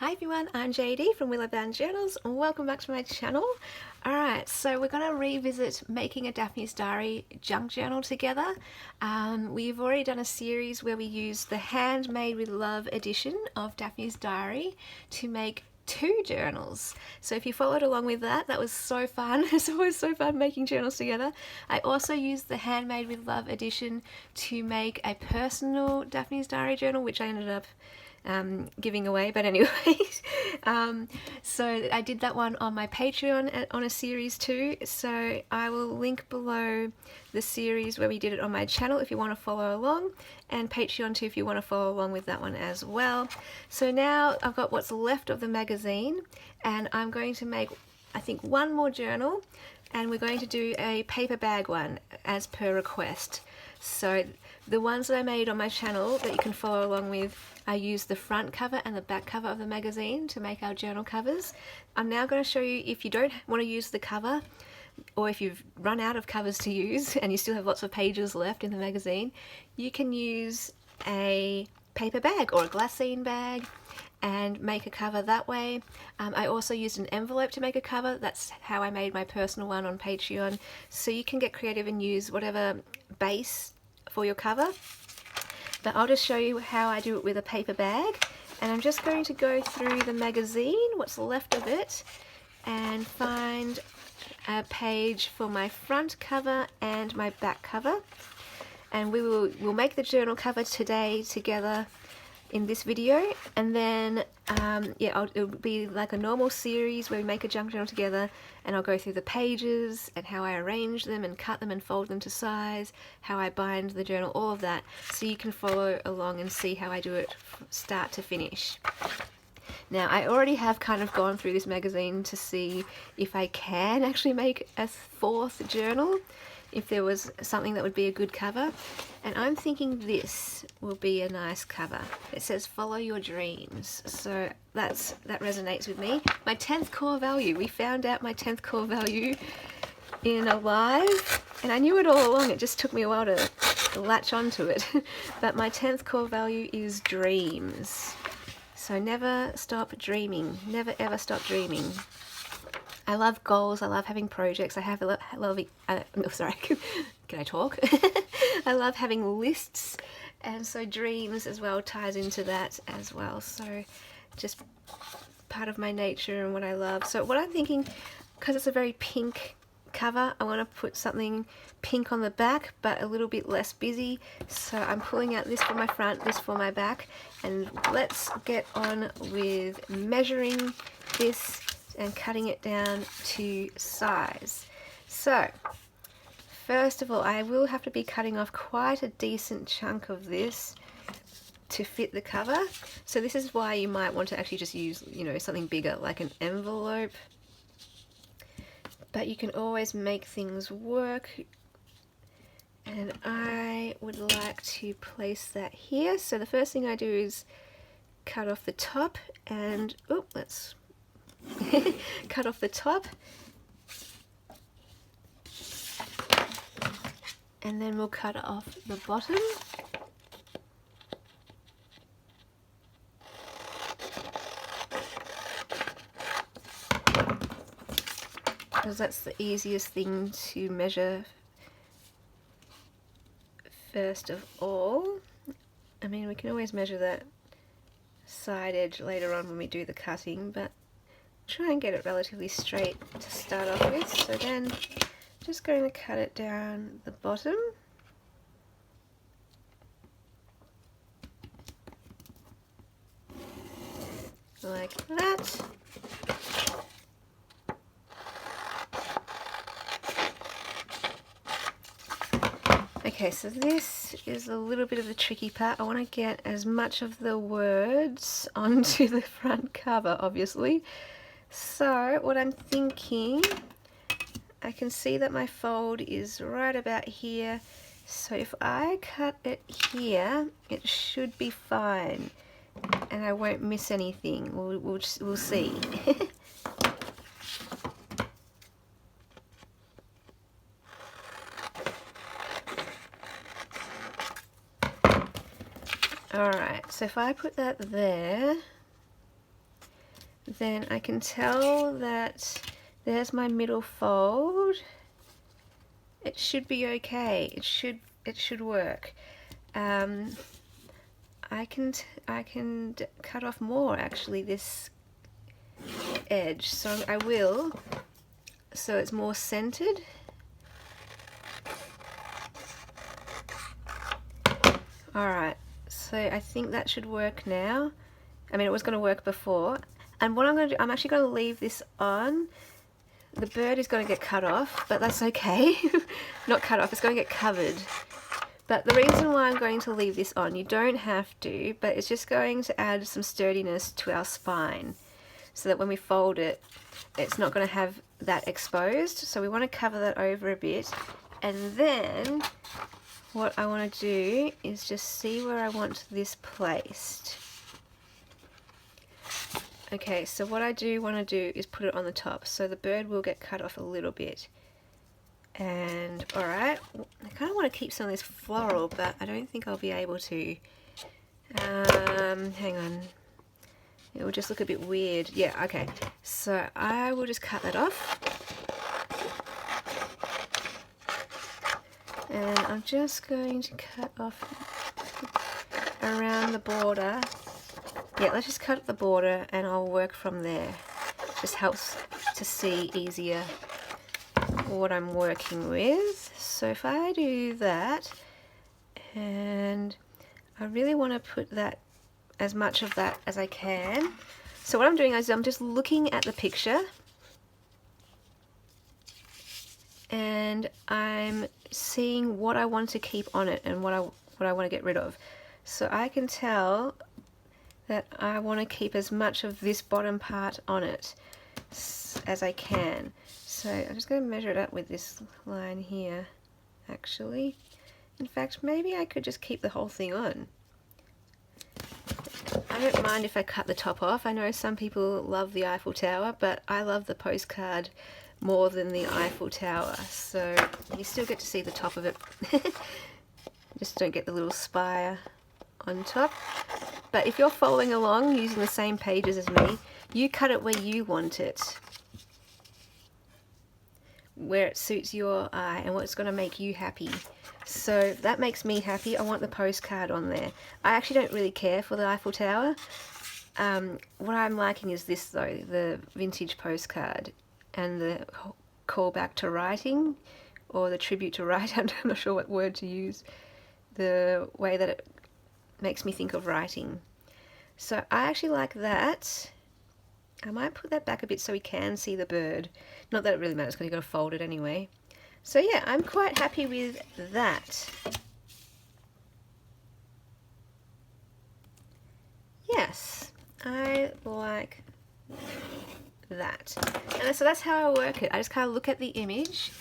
Hi everyone, I'm JD from Willowbound Journals and welcome back to my channel. Alright, so we're going to revisit making a Daphne's Diary junk journal together. We've already done a series where we used the Handmade with Love edition of Daphne's Diary to make 2 journals. So if you followed along with that, that was so fun. It's always so fun making journals together. I also used the Handmade with Love edition to make a personal Daphne's Diary journal, which I ended up giving away, but anyways, so I did that one on my Patreon on a series too, so I will link below the series where we did it on my channel if you want to follow along, and Patreon too if you want to follow along with that one as well. So now I've got what's left of the magazine and I'm going to make, I think, one more journal, and we're going to do a paper bag one as per request. So the ones that I made on my channel that you can follow along with, I used the front cover and the back cover of the magazine to make our journal covers. I'm now going to show you, if you don't want to use the cover, or if you've run out of covers to use and you still have lots of pages left in the magazine, you can use a paper bag or a glassine bag and make a cover that way. I also used an envelope to make a cover. That's how I made my personal one on Patreon. So you can get creative and use whatever base for your cover. But I'll just show you how I do it with a paper bag, and I'm just going to go through the magazine, what's left of it, and find a page for my front cover and my back cover, and we'll make the journal cover today together in this video, and then it'll be like a normal series where we make a junk journal together, and I'll go through the pages and how I arrange them and cut them and fold them to size, how I bind the journal, all of that, so you can follow along and see how I do it start to finish. Now, I already have kind of gone through this magazine to see if I can actually make a 4th journal, if there was something that would be a good cover, and I'm thinking this will be a nice cover. It says follow your dreams, so that resonates with me. My 10th core value, we found out my 10th core value in a live, and I knew it all along, it just took me a while to latch onto it. But my 10th core value is dreams. So never stop dreaming, never ever stop dreaming. I love goals, I love having projects, I love sorry, can I talk? I love having lists, and so dreams as well ties into that as well, so just part of my nature and what I love. So what I'm thinking, because it's a very pink cover, I want to put something pink on the back but a little bit less busy, so I'm pulling out this for my front, this for my back, and let's get on with measuring this and cutting it down to size. So first of all, I will have to be cutting off quite a decent chunk of this to fit the cover, so this is why you might want to actually just use, you know, something bigger like an envelope, but you can always make things work. And I would like to place that here, so the first thing I do is cut off the top, and let's cut off the top, and then we'll cut off the bottom. Because that's the easiest thing to measure first of all. I mean, we can always measure that side edge later on when we do the cutting, but try and get it relatively straight to start off with. So then just going to cut it down the bottom, like that. Okay, so this is a little bit of the tricky part. I want to get as much of the words onto the front cover, obviously. So what I'm thinking, I can see that my fold is right about here, so if I cut it here, it should be fine, and I won't miss anything. We'll see. Alright, so if I put that there, then I can tell that there's my middle fold. It should be okay. It should work. I can cut off more actually this edge, so I will, so it's more centered. Alright, so I think that should work now. I mean, it was going to work before. And what I'm going to do, I'm actually going to leave this on. The bird is going to get cut off, but that's okay. Not cut off, it's going to get covered. But the reason why I'm going to leave this on, you don't have to, but it's just going to add some sturdiness to our spine, so that when we fold it, it's not going to have that exposed. So we want to cover that over a bit. And then what I want to do is just see where I want this placed. Okay, so what I do want to do is put it on the top, so the bird will get cut off a little bit. And alright, I kind of want to keep some of this floral, but I don't think I'll be able to. Hang on. It will just look a bit weird. Yeah, okay. So I will just cut that off. And I'm just going to cut off around the border. Yeah, let's just cut the border and I'll work from there. Just helps to see easier what I'm working with. So if I do that, and I really want to put that, as much of that as I can. So what I'm doing is I'm just looking at the picture and I'm seeing what I want to keep on it and what I want to get rid of. So I can tell that I want to keep as much of this bottom part on it as I can. So I'm just going to measure it up with this line here, actually. In fact, maybe I could just keep the whole thing on. I don't mind if I cut the top off. I know some people love the Eiffel Tower, but I love the postcard more than the Eiffel Tower. So you still get to see the top of it. Just don't get the little spire on top. But if you're following along using the same pages as me, you cut it where you want it, where it suits your eye and what's going to make you happy. So if that makes me happy, I want the postcard on there. I actually don't really care for the Eiffel Tower. What I'm liking is this though, the vintage postcard and the callback to writing, or the tribute to writing. I'm not sure what word to use. The way that it makes me think of writing. So I actually like that. I might put that back a bit so we can see the bird. Not that it really matters because you've got to fold it anyway. So yeah, I'm quite happy with that. Yes, I like that. And so that's how I work it. I just kind of look at the image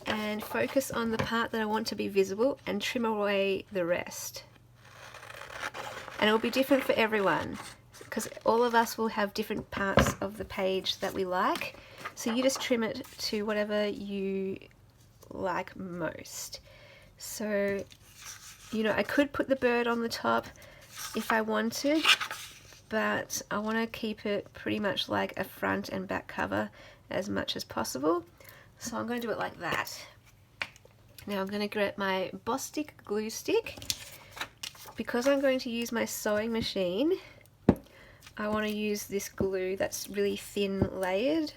and focus on the part that I want to be visible and trim away the rest. And it will be different for everyone, because all of us will have different parts of the page that we like. So you just trim it to whatever you like most. So, you know, I could put the bird on the top if I wanted, but I want to keep it pretty much like a front and back cover as much as possible. So I'm going to do it like that. Now I'm going to get my Bostik glue stick. Because I'm going to use my sewing machine, I want to use this glue that's really thin layered.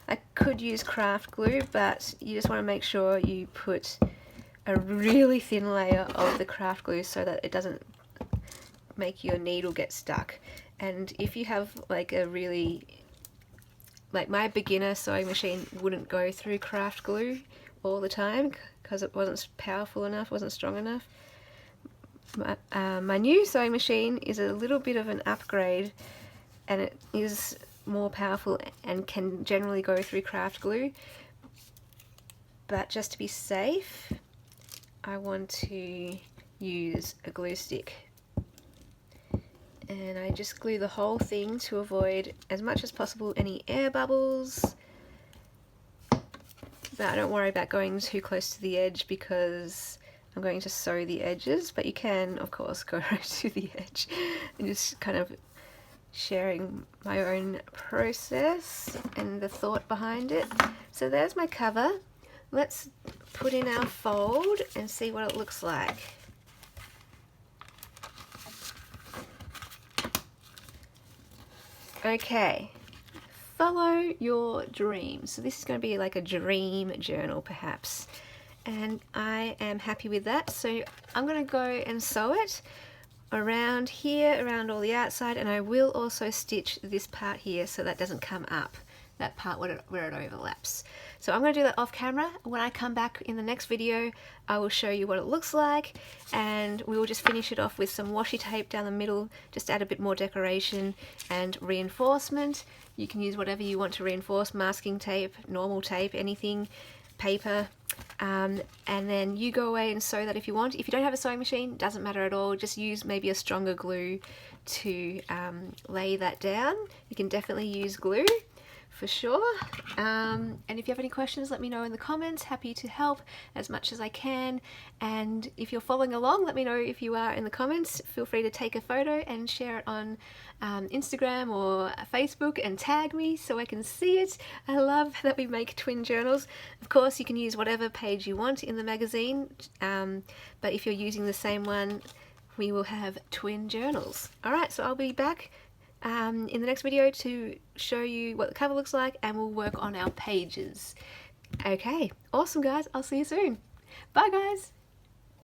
I could use craft glue, but you just want to make sure you put a really thin layer of the craft glue so that it doesn't make your needle get stuck. And if you have like a really, like my beginner sewing machine wouldn't go through craft glue all the time because it wasn't powerful enough, wasn't strong enough. My new sewing machine is a little bit of an upgrade, and it is more powerful and can generally go through craft glue, but just to be safe I want to use a glue stick, and I just glue the whole thing to avoid as much as possible any air bubbles. But I don't worry about going too close to the edge because I'm going to sew the edges, but you can of course go right to the edge and just kind of sharing my own process and the thought behind it. So there's my cover. Let's put in our fold and see what it looks like. Okay, follow your dreams. So this is going to be like a dream journal perhaps, and I am happy with that. So I'm going to go and sew it around here, around all the outside, and I will also stitch this part here so that doesn't come up, that part where it overlaps. So I'm going to do that off camera. When I come back in the next video, I will show you what it looks like, and we will just finish it off with some washi tape down the middle, just add a bit more decoration and reinforcement. You can use whatever you want to reinforce, masking tape, normal tape, anything, paper, and then you go away and sew that if you want. If you don't have a sewing machine, doesn't matter at all, just use maybe a stronger glue to lay that down. You can definitely use glue for sure, and if you have any questions, let me know in the comments. Happy to help as much as I can, and if you're following along, let me know if you are in the comments. Feel free to take a photo and share it on Instagram or Facebook and tag me so I can see it. I love that we make twin journals. Of course, you can use whatever page you want in the magazine, but if you're using the same one, we will have twin journals. Alright, so I'll be back in the next video to show you what the cover looks like, and we'll work on our pages. Okay, awesome guys, I'll see you soon. Bye guys!